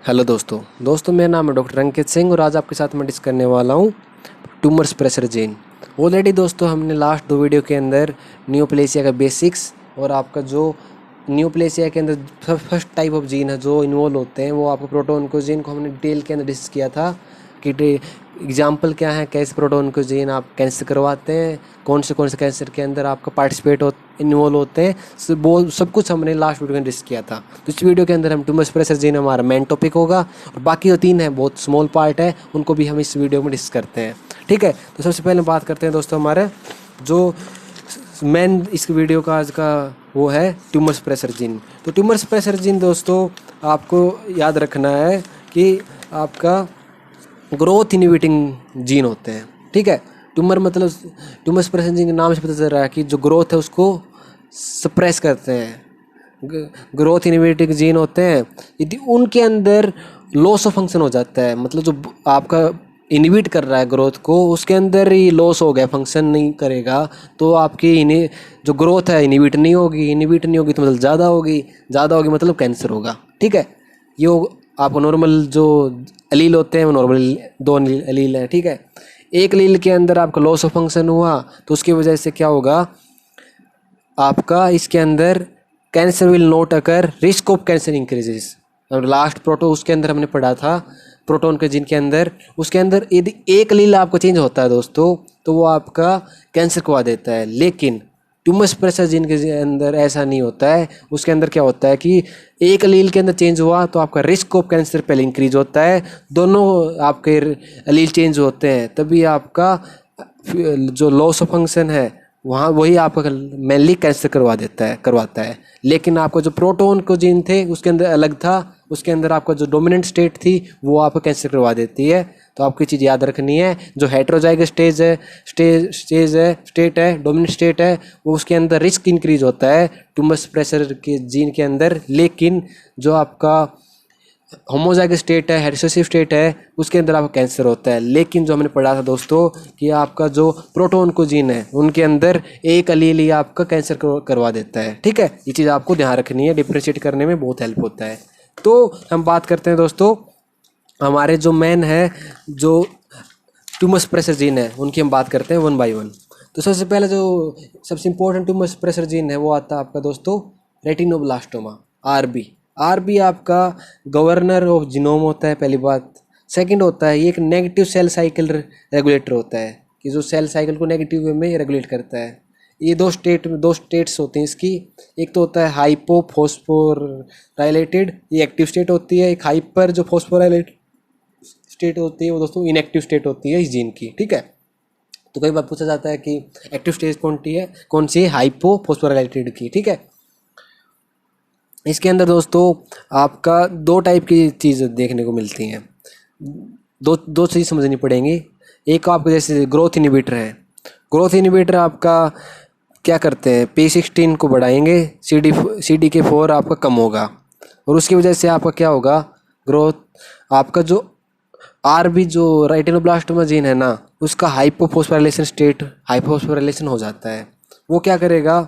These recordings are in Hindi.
हेलो दोस्तों मेरा नाम है डॉक्टर अंकित सिंह और आज आपके साथ मैं डिस्कस करने वाला हूँ ट्यूमर सप्रेसर जीन। ऑलरेडी दोस्तों हमने लास्ट दो वीडियो के अंदर नियोप्लेसिया का बेसिक्स और आपका जो नियोप्लेसिया के अंदर फर्स्ट टाइप ऑफ जीन है जो इन्वॉल्व होते हैं वो आपको प्रोटोन को जीन को हमने डिटेल के अंदर डिस्कस किया था कि एग्जाम्पल क्या है, कैसे प्रोटोन को जीन आप कैंसर करवाते हैं, कौन से कैंसर के अंदर आपका पार्टिसिपेट इन्वॉल्व होते हैं, सब कुछ हमने लास्ट वीडियो में डिस्कस किया था। तो इस वीडियो के अंदर हम ट्यूमर सप्रेसर जीन हमारा मेन टॉपिक होगा और बाकी जो तीन है बहुत स्मॉल पार्ट है, उनको भी हम इस वीडियो में डिस्कस करते हैं। ठीक है, तो सबसे पहले बात करते हैं दोस्तों हमारे जो मेन इस वीडियो का आज का वो है ट्यूमर सप्रेसर जीन। तो ट्यूमर सप्रेसर जीन दोस्तों आपको याद रखना है कि आपका ग्रोथ इनहिबिटिंग जीन होते हैं। ठीक है, ट्यूमर मतलब ट्यूमर सप्रेशन जीन के नाम से पता चल रहा है कि जो ग्रोथ है उसको सप्रेस करते हैं। ग्रोथ इनहिबिटिंग जीन होते हैं, यदि उनके अंदर लॉस ऑफ फंक्शन हो जाता है, मतलब जो आपका इनहिबिट कर रहा है ग्रोथ को उसके अंदर ही लॉस हो गया, फंक्शन नहीं करेगा, तो आपकी इन्हें जो ग्रोथ है इनहिबिट नहीं होगी तो मतलब ज़्यादा होगी मतलब कैंसर होगा। ठीक है, ये आपको नॉर्मल जो अलील होते हैं वो नॉर्मल दो अलील हैं। ठीक है, एक अलील के अंदर आपका लॉस ऑफ फंक्शन हुआ तो उसकी वजह से क्या होगा, आपका इसके अंदर cancer will not occur, risk of cancer increases. और लास्ट प्रोटो उसके अंदर हमने पढ़ा था प्रोटोन के जिनके अंदर, उसके अंदर यदि एक अलील आपको चेंज होता है दोस्तों तो वो आपका कैंसर करवा देता है। लेकिन ट्यूमर सप्रेसर जीन के अंदर ऐसा नहीं होता है। उसके अंदर क्या होता है कि एक अलील के अंदर चेंज हुआ तो आपका रिस्क ऑफ कैंसर पहले इंक्रीज होता है, दोनों आपके अलील चेंज होते हैं तभी आपका जो लॉस ऑफ फंक्शन है वहाँ वही आपका मेनली कैंसर करवाता है। लेकिन आपका जो प्रोटोन को जीन थे उसके अंदर अलग था, उसके अंदर आपका जो डोमिनेंट स्टेट थी वो आपको कैंसर करवा देती है। तो आपको चीज़ याद रखनी है, जो हेटेरोजाइगस स्टेट है डोमिनेंट स्टेट है वो उसके अंदर रिस्क इंक्रीज होता है ट्यूमर सप्रेसर के जीन के अंदर। लेकिन जो आपका होमोजाइगस स्टेट है, रिसेसिव स्टेट है, उसके अंदर आपका कैंसर होता है। लेकिन जो हमने पढ़ा था दोस्तों कि आपका जो प्रोटोन को जीन है उनके अंदर एक अलील ही आपका कैंसर करवा देता है। ठीक है, ये चीज़ आपको ध्यान रखनी है, डिफ्रेंशिएट करने में बहुत हेल्प होता है। तो हम बात करते हैं दोस्तों हमारे जो मेन है जो ट्यूमर सप्रेसर जीन है उनकी हम बात करते हैं वन बाय वन। तो सबसे पहले जो सबसे इंपॉर्टेंट ट्यूमर सप्रेसर जीन है वो आता है आपका दोस्तों रेटिनोब्लास्टोमा, आरबी आपका गवर्नर ऑफ जीनोम होता है, पहली बात। सेकंड होता है ये एक नेगेटिव सेल साइकिल रेगुलेटर होता है कि जो सेल साइकिल को नेगेटिव वे में रेगुलेट करता है। ये दो स्टेट्स होते हैं इसकी, एक तो होता है हाइपोफॉस्फोराइलेटेड, ये एक्टिव स्टेट होती है, एक हाइपर जो फॉस्फोराइलेटेड स्टेट होती है वो दोस्तों इनएक्टिव स्टेट होती है इस जीन की। ठीक है, तो कई बार पूछा जाता है कि एक्टिव स्टेट कौन सी है, हाइपोफॉस्फोराइलेटेड की। ठीक है, इसके अंदर दोस्तों आपका दो टाइप की चीज़ देखने को मिलती हैं, दो चीज़ समझनी पड़ेंगी। एक आपको जैसे ग्रोथ इनहिबिटर है, ग्रोथ इनहिबिटर आपका क्या करते हैं, P16 को बढ़ाएंगे, CDK4 आपका कम होगा और उसकी वजह से आपका क्या होगा, ग्रोथ आपका जो आरबी जो रेटिनोब्लास्टोमा जीन है ना उसका हाइपोफॉस्फोराइलेशन हो जाता है। वो क्या करेगा,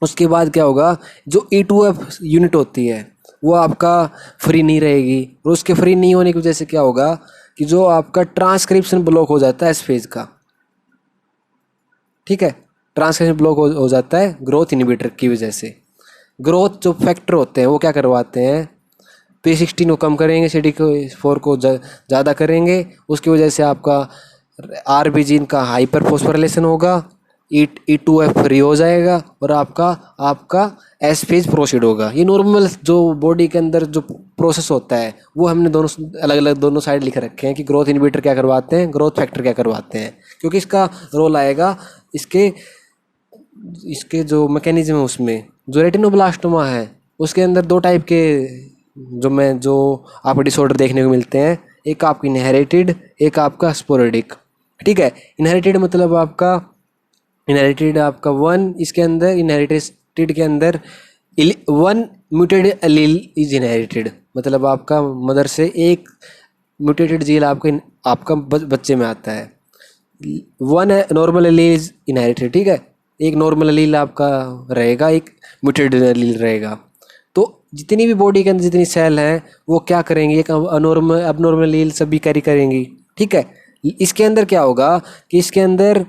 उसके बाद क्या होगा, जो E2F यूनिट होती है वो आपका फ्री नहीं रहेगी और उसके फ्री नहीं होने की वजह से क्या होगा कि जो आपका ट्रांसक्रिप्शन ब्लॉक हो जाता है इस फेज का। ठीक है, ट्रांसक्रिप्शन ब्लॉक हो जाता है ग्रोथ इनहिबिटर की वजह से। ग्रोथ जो फैक्टर होते हैं वो क्या करवाते हैं, P16 को कम करेंगे, CD4 को ज़्यादा करेंगे, उसकी वजह से आपका आरबी जीन का हाइपर फॉस्फोराइलेशन होगा, E2F फ्री हो जाएगा और आपका एस फेज प्रोसीड होगा। ये नॉर्मल जो बॉडी के अंदर जो प्रोसेस होता है वो हमने दोनों अलग अलग दोनों साइड लिख रखे हैं कि ग्रोथ इनहिबिटर क्या करवाते हैं, ग्रोथ फैक्टर क्या करवाते हैं, क्योंकि इसका रोल आएगा इसके इसके जो मैकेनिज्म है उसमें। जो रेटिनोब्लास्टोमा है उसके अंदर दो टाइप के जो आपको डिसऑर्डर देखने को मिलते हैं, एक आपकी इनहेरिटेड, एक आपका स्पोरेडिक। ठीक है, इनहेरिटेड मतलब आपका वन, इसके अंदर इनहेरिटेड के अंदर one muted allele is inherited, मतलब आपका मदर से एक म्यूटेटेड जीन आपका बच्चे में आता है। One normal allele is inherited. ठीक है, एक नॉर्मल एलील आपका रहेगा, एक म्यूटेटेड एलील रहेगा। तो जितनी भी बॉडी के अंदर जितनी सेल हैं वो क्या करेंगी, एक अबनॉर्मल एलील सभी कैरी करेंगी। ठीक है, इसके अंदर क्या होगा कि इसके अंदर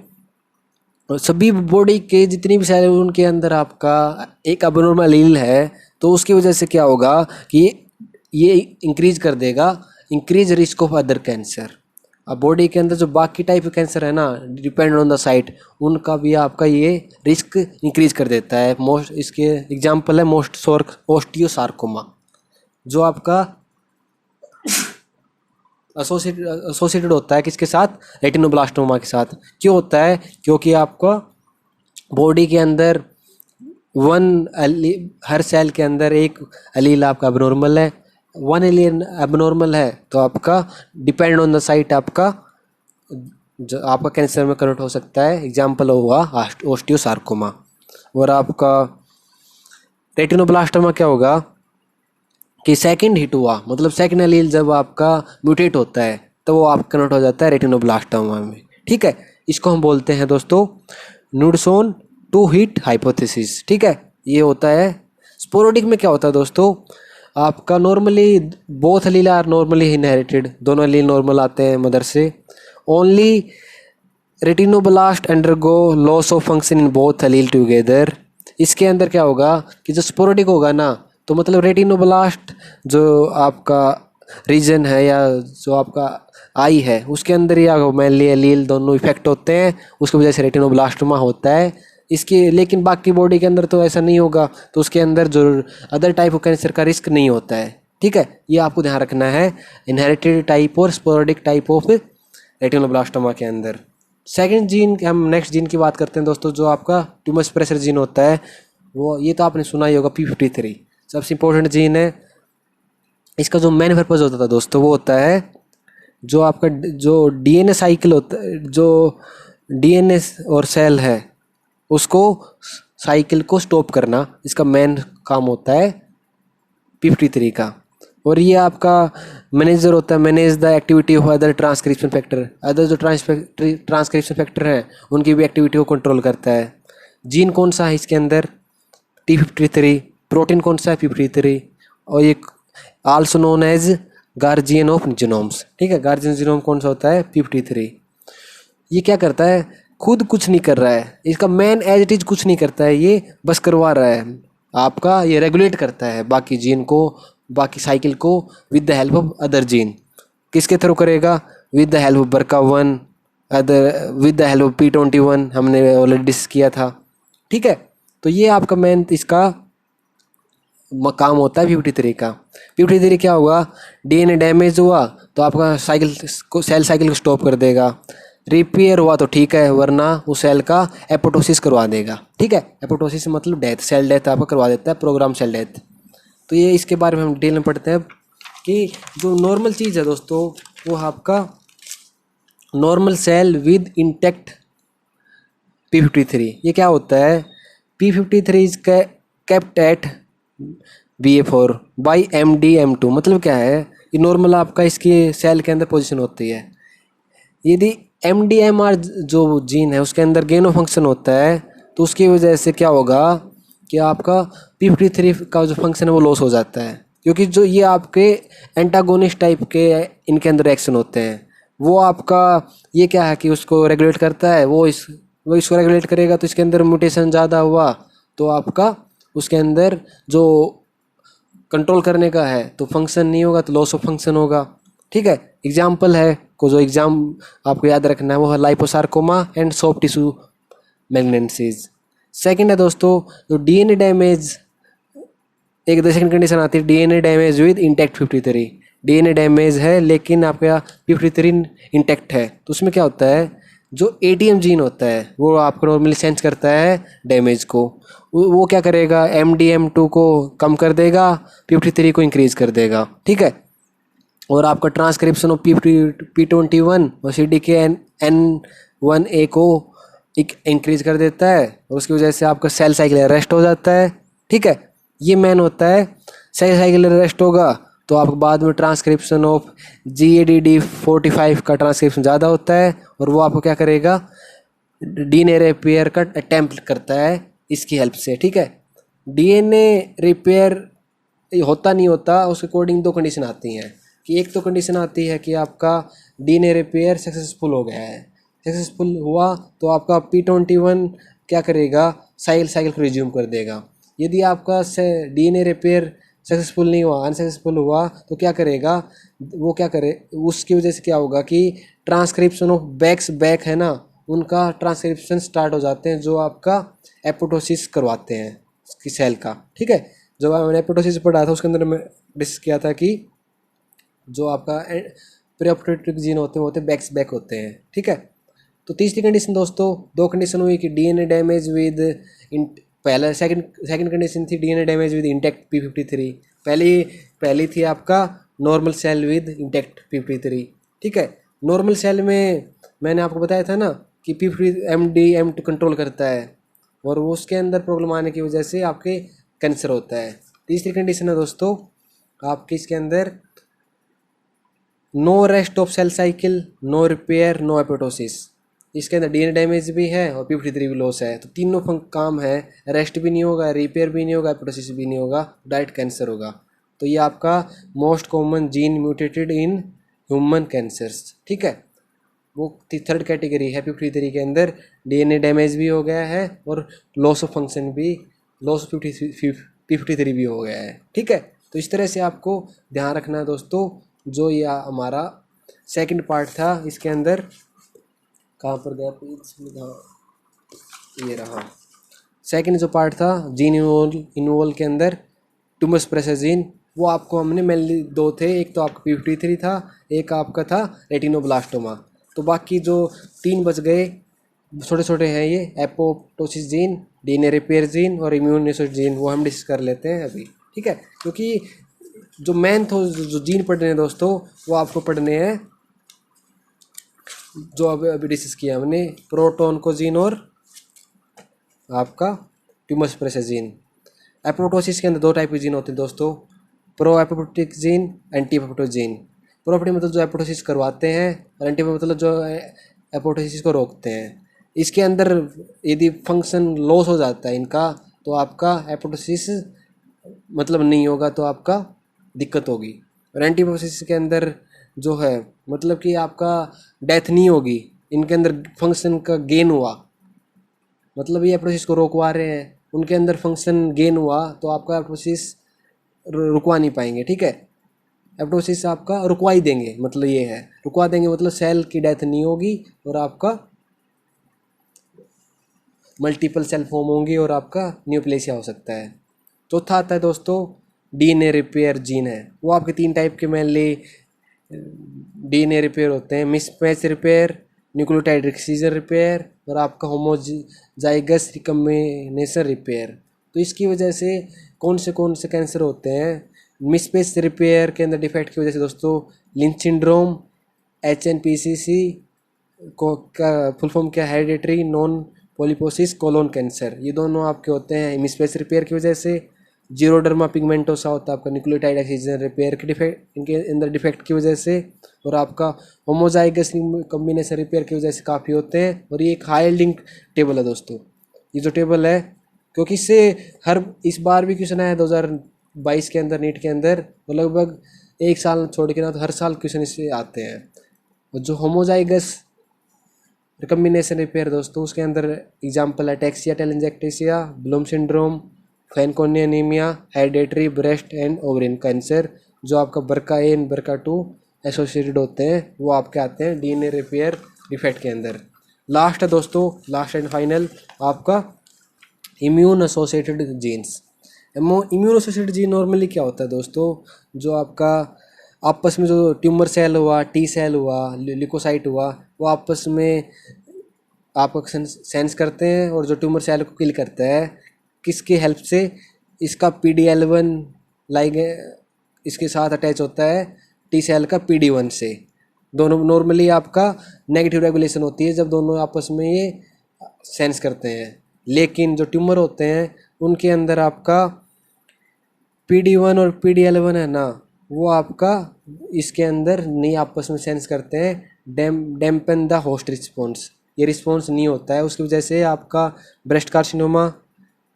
सभी बॉडी के जितनी भी सेल है उनके अंदर आपका एक अबनॉर्मल एलील है, तो उसकी वजह से क्या होगा कि ये इंक्रीज कर देगा, increase risk of other cancer. अब बॉडी के अंदर जो बाकी टाइप के कैंसर है ना, डिपेंड ऑन द साइट, उनका भी आपका ये रिस्क इंक्रीज कर देता है। मोस्ट इसके एग्जांपल है मोस्ट ओस्टियोसार्कोमा, जो आपका एसोसिएटेड होता है किसके साथ, रेटिनोब्लास्टोमा के साथ। क्यों होता है, क्योंकि आपका बॉडी के अंदर हर सेल के अंदर एक एलील आपका एबनॉर्मल है, वन एलील एबनॉर्मल है, तो आपका डिपेंड ऑन द साइट आपका जो आपका कैंसर में कन्वर्ट हो सकता है। एग्जांपल होगा ओस्टियोसार्कोमा। और आपका रेटिनोब्लास्टोमा क्या होगा कि सेकंड हिट हुआ, मतलब सेकंड एलील जब आपका म्यूटेट होता है तो वो आप कन्वर्ट हो जाता है रेटिनोब्लास्टोमा में। ठीक है, इसको हम बोलते हैं दोस्तों नुडसोन टू हिट हाइपोथेसिस। ठीक है, ये होता है। स्पोरोडिक में क्या होता है दोस्तों, आपका normally both allele are normally inherited, दोनों एलील नॉर्मल आते हैं मदर से। Only retinoblast undergo loss of function in both allele together. इसके अंदर क्या होगा कि जो स्पोरोडिक होगा ना, तो मतलब रेटिनोब्लास्ट जो आपका रीजन है या जो आपका आई है उसके अंदर या मेनली एलील दोनों इफेक्ट होते हैं, उसकी वजह से रेटिनोब्लास्टोमा होता है इसके। लेकिन बाकी बॉडी के अंदर तो ऐसा नहीं होगा, तो उसके अंदर जो अदर टाइप ऑफ कैंसर का रिस्क नहीं होता है। ठीक है, ये आपको ध्यान रखना है, इनहेरिटेड टाइप और स्पोरोडिक टाइप ऑफ रेटिनोब्लास्टोमा के अंदर। सेकंड जीन, हम नेक्स्ट जीन की बात करते हैं दोस्तों, जो आपका ट्यूमर सप्रेसर जीन होता है। वो ये तो आपने सुना ही होगा, P53 सबसे इंपॉर्टेंट जीन है। इसका जो मेन पर्पज होता था दोस्तों वो होता है जो आपका जो डीएनए साइकिल होता है, जो डीएनए और सेल है उसको साइकिल को स्टॉप करना, इसका मेन काम होता है P53 का। और ये आपका मैनेजर होता है, manage the activity of other transcription factor, other जो ट्रांसक्रिप्शन फैक्टर हैं उनकी भी एक्टिविटी को कंट्रोल करता है। जीन कौन सा है इसके अंदर, P53। प्रोटीन कौन सा है, P53। और ये also known as guardian of genomes. ठीक है, गार्जियन जीनोम कौन सा होता है, P53। ये क्या करता है, खुद कुछ नहीं कर रहा है, इसका मेन एज इट इज कुछ नहीं करता है, ये बस करवा रहा है आपका, ये रेगुलेट करता है बाकी जीन को, बाकी साइकिल को with the help of other gene. किसके थ्रू करेगा, with the help of BRCA1, other with the help of P21, हमने ऑलरेडी डिस्कस किया था। ठीक है, तो ये आपका मेन इसका काम होता है P53 का। P53 क्या होगा, डीएनए डैमेज हुआ तो आपका साइकिल को, सेल साइकिल को स्टॉप कर देगा। रिपेयर हुआ तो ठीक है, वरना उस सेल का एपोटोसिस करवा देगा। ठीक है, एपोटोसिस मतलब डेथ, सेल डेथ आपका करवा देता है, प्रोग्राम सेल डेथ। तो ये इसके बारे में हम डिटेल में पढ़ते हैं कि जो नॉर्मल चीज़ है दोस्तों वो आपका normal cell with intact P53। ये क्या होता है, P53 is kept at BA4 by MDM2। मतलब क्या है, ये नॉर्मल आपका इसकी सेल के अंदर पोजीशन होती है। यदि MDMR जो जीन है उसके अंदर गेन ऑफ फंक्शन होता है तो उसकी वजह से क्या होगा कि आपका P53 का जो फंक्शन है वो लॉस हो जाता है, क्योंकि जो ये आपके एंटागोनिस्ट टाइप के इनके अंदर एक्शन होते हैं। वो आपका ये क्या है कि उसको रेगुलेट करता है, वो इसको रेगुलेट करेगा, तो इसके अंदर म्यूटेशन ज़्यादा हुआ तो आपका उसके अंदर जो कंट्रोल करने का है तो फंक्शन नहीं होगा, तो लॉस ऑफ फंक्शन होगा। ठीक है, एग्जाम्पल है को जो एग्जाम आपको याद रखना है वो है लाइपोसार्कोमा एंड सॉफ्ट टिश्यू मैग्नेंसीज। सेकंड है दोस्तों जो डीएनए डैमेज, एक सेकंड कंडीशन आती है DNA damage with intact P53। DNA damage है लेकिन आपका P53 इंटैक्ट है, तो उसमें क्या होता है, जो ATM जीन होता है वो आपको नॉर्मली सेंस करता है डैमेज को, वो क्या करेगा, MDM2 को कम कर देगा, P53 को इंक्रीज कर देगा। ठीक है, और आपका ट्रांसक्रिप्शन ऑफ P21 और CDKN1A को इंक्रीज कर देता है, और उसकी वजह से आपका सेल साइकिल अरेस्ट हो जाता है। ठीक है, ये मेन होता है, सेल साइकिल अरेस्ट होगा तो आपको बाद में ट्रांसक्रिप्शन ऑफ GADD45 का ट्रांसक्रिप्शन ज़्यादा होता है, और वो आपको क्या करेगा, डीएनए रिपेयर का अटेम्प्ट करता है इसकी हेल्प से। ठीक है, डीएनए रिपेयर ये होता नहीं होता, उसके अकॉर्डिंग दो कंडीशन आती हैं। कि एक तो कंडीशन आती है कि आपका डीएनए रिपेयर सक्सेसफुल हो गया है, सक्सेसफुल हुआ तो आपका P21 क्या करेगा, साइकिल को रिज्यूम कर देगा। यदि आपका डीएनए रिपेयर सक्सेसफुल नहीं हुआ, अनसक्सेसफुल हुआ, तो क्या करेगा वो, क्या करे उसकी वजह से क्या होगा कि ट्रांसक्रिप्शन ऑफ बैक है ना, उनका ट्रांसक्रिप्शन स्टार्ट हो जाते हैं, जो आपका एपोटोसिस करवाते हैं की सेल का। ठीक है, जब मैंने एपोटोसिस पढ़ा था उसके अंदर मैं डिस्कस किया था कि जो आपका प्रीऑपरेटिव जीन होते हैं वो होते हैं बैक होते हैं। ठीक है, तो तीसरी कंडीशन दोस्तों, दो कंडीशन हुई कि डीएनए डैमेज विद, पहला सेकंड कंडीशन थी DNA damage with intact P53। पहली थी आपका normal cell with intact P53। ठीक है, नॉर्मल सेल में मैंने आपको बताया था ना कि M2 कंट्रोल करता है, और वो उसके अंदर प्रॉब्लम आने की वजह से आपके कैंसर होता है। तीसरी कंडीशन है दोस्तों आपके इसके अंदर no rest of cell cycle, no repair, no apoptosis. इसके अंदर डीएनए डैमेज भी है और P53 भी लॉस है, तो तीनों काम है, रेस्ट भी नहीं होगा, रिपेयर भी नहीं होगा, एपोटोसिस भी नहीं होगा, डायरेक्ट कैंसर होगा। तो ये आपका most common gene mutated in human cancers. ठीक है, वो थर्ड कैटेगरी है P53 के अंदर, डीएनए डैमेज भी हो गया है और लॉस ऑफ फंक्शन भी, लॉस ऑफ P53 भी हो गया है। ठीक है, तो इस तरह से आपको ध्यान रखना है दोस्तों। जो ये हमारा सेकंड पार्ट था, इसके अंदर कहाँ पर गया पेज, हाँ ये रहा सेकंड जो पार्ट था जीन इन्वोल्व के अंदर ट्यूमर सप्रेसर जीन, वो आपको हमने मेनली दो थे, एक तो आपका P53 था, एक आपका था रेटिनोब्लास्टोमा। तो बाकी जो तीन बच गए छोटे छोटे हैं, ये apoptosis gene, DNA repair gene और इम्यूनोसेट जीन, वो हम डिस्कस कर लेते हैं अभी। ठीक है, क्योंकि जो मेन तो जो जीन पढ़ने हैं दोस्तों, वो आपको पढ़ने हैं जो अभी डिस्कस किया हमने, प्रोटोन को जीन और आपका ट्यूमर सप्रेसर जीन। एपोप्टोसिस के अंदर दो टाइप के जीन होते हैं दोस्तों, pro apoptotic gene, anti apoptotic gene. Pro मतलब जो एपोप्टोसिस करवाते हैं, और एंटी मतलब जो एपोप्टोसिस को रोकते हैं। इसके अंदर यदि फंक्शन लॉस हो जाता है इनका, तो आपका एपोप्टोसिस मतलब नहीं होगा, तो आपका दिक्कत होगी। और एंटी एपोप्टोसिस के अंदर जो है मतलब कि आपका डेथ नहीं होगी, इनके अंदर फंक्शन का गेन हुआ, मतलब ये एपोप्टोसिस को रोकवा रहे हैं, उनके अंदर फंक्शन गेन हुआ, तो आपका एपोप्टोसिस रुकवा नहीं पाएंगे। ठीक है, एपोप्टोसिस आपका रुकवा ही देंगे, मतलब ये है रुकवा देंगे, मतलब सेल की डेथ नहीं होगी और आपका मल्टीपल सेल फॉर्म होंगी और आपका न्यूप्लेसिया हो सकता है। चौथा आता है दोस्तों डीएनए रिपेयर जीन है, वो आपके तीन टाइप के मेनली डीएनए रिपेयर होते हैं, mismatch repair, nucleotide exchange repair और आपका होमोजाइगस रिकम्बिनेशन रिपेयर। तो इसकी वजह से कौन से कैंसर होते हैं, मिसमैच रिपेयर के अंदर डिफेक्ट की वजह से दोस्तों लिंच सिंड्रोम, HNPCC को का फुल फॉर्म क्या, hereditary non polyposis colon cancer, ये दोनों आपके होते हैं मिसमैच रिपेयर की वजह से। जीरोडर्मा पिगमेंटोसा होता है आपका न्यूक्लियोटाइड एक्सचेंज रिपेयर के डिफेक्ट, इनके अंदर डिफेक्ट की वजह से। और आपका होमोजाइगस कॉम्बिनेशन रिपेयर की वजह से काफ़ी होते हैं। और ये एक हाई यील्डिंग टेबल है दोस्तों, ये जो टेबल है, क्योंकि इससे इस बार भी क्वेश्चन आया 2022 के अंदर नीट के अंदर, तो लगभग एक साल छोड़ के ना तो हर साल क्वेश्चन इससे आते हैं। और जो होमोजाइगस रिकम्बिनेशन रिपेयर दोस्तों, उसके अंदर एग्जाम्पल है ataxia telangiectasia, Bloom syndrome, Fanconi anaemia, hereditary breast and ovarian cancer, जो आपका BRCA एंड BRCA2 एसोसिएटेड होते हैं, वो आपके आते हैं डीएनए रिपेयर डिफेक्ट के अंदर। लास्ट है दोस्तों, लास्ट एंड फाइनल आपका immune associated genes. Immune associated gene normally क्या होता है दोस्तों, जो आपका आपस में जो ट्यूमर सेल हुआ, T सेल हुआ, ल्यूकोसाइट हुआ, वो आपस में आपका सेंस करते हैं और जो ट्यूमर सेल को किल करता है, किसकी हेल्प से, इसका PD-L1 लाइगे इसके साथ अटैच होता है T सेल का PD-1 से। दोनों नॉर्मली आपका नेगेटिव रेगुलेशन होती है जब दोनों आपस में ये सेंस करते हैं, लेकिन जो ट्यूमर होते हैं उनके अंदर आपका PD-1 और PD-L1 है ना, वो आपका इसके अंदर नहीं आपस में सेंस करते हैं, डैम्पन द होस्ट रिस्पॉन्स, ये रिस्पॉन्स नहीं होता है, उसकी वजह से आपका ब्रेस्ट कार्सिनोमा,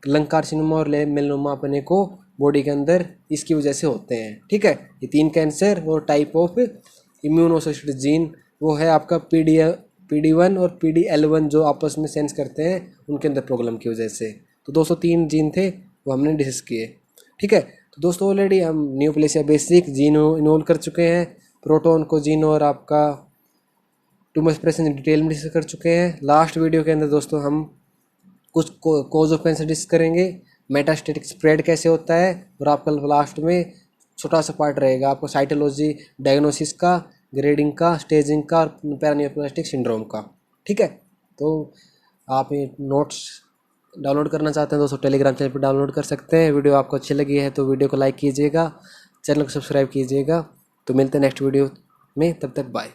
लंग कार्सिनोमा और मेलानोमा अपने को बॉडी के अंदर इसकी वजह से होते हैं। ठीक है, ये 3 कैंसर और type of immuno associated gene वो है आपका PD1 और PDL1 जो आपस में सेंस करते हैं उनके अंदर प्रॉब्लम की वजह से। तो दोस्तों 3 जीन थे वो हमने डिस्कस किए। ठीक है, तो दोस्तों ऑलरेडी हम न्यूप्लेसिया बेसिक जीन इन्वॉल्व कर चुके हैं, प्रोटोन को जीन और आपका ट्यूमर सप्रेशन डिटेल में डिस्कस कर चुके हैं। लास्ट वीडियो के अंदर दोस्तों हम कुछ कोज ऑफ कैंसर डिस्कस करेंगे, मेटास्टेटिक स्प्रेड कैसे होता है, और आपका लास्ट में छोटा सा पार्ट रहेगा आपको साइटोलॉजी डायग्नोसिस का, ग्रेडिंग का, स्टेजिंग का और पैरानियोप्लास्टिक सिंड्रोम का। ठीक है, तो आप ये नोट्स डाउनलोड करना चाहते हैं दोस्तों टेलीग्राम चैनल पर डाउनलोड कर सकते हैं। वीडियो आपको अच्छी लगी है तो वीडियो को लाइक कीजिएगा, चैनल को सब्सक्राइब कीजिएगा। तो मिलते हैं नेक्स्ट वीडियो में, तब तक बाय।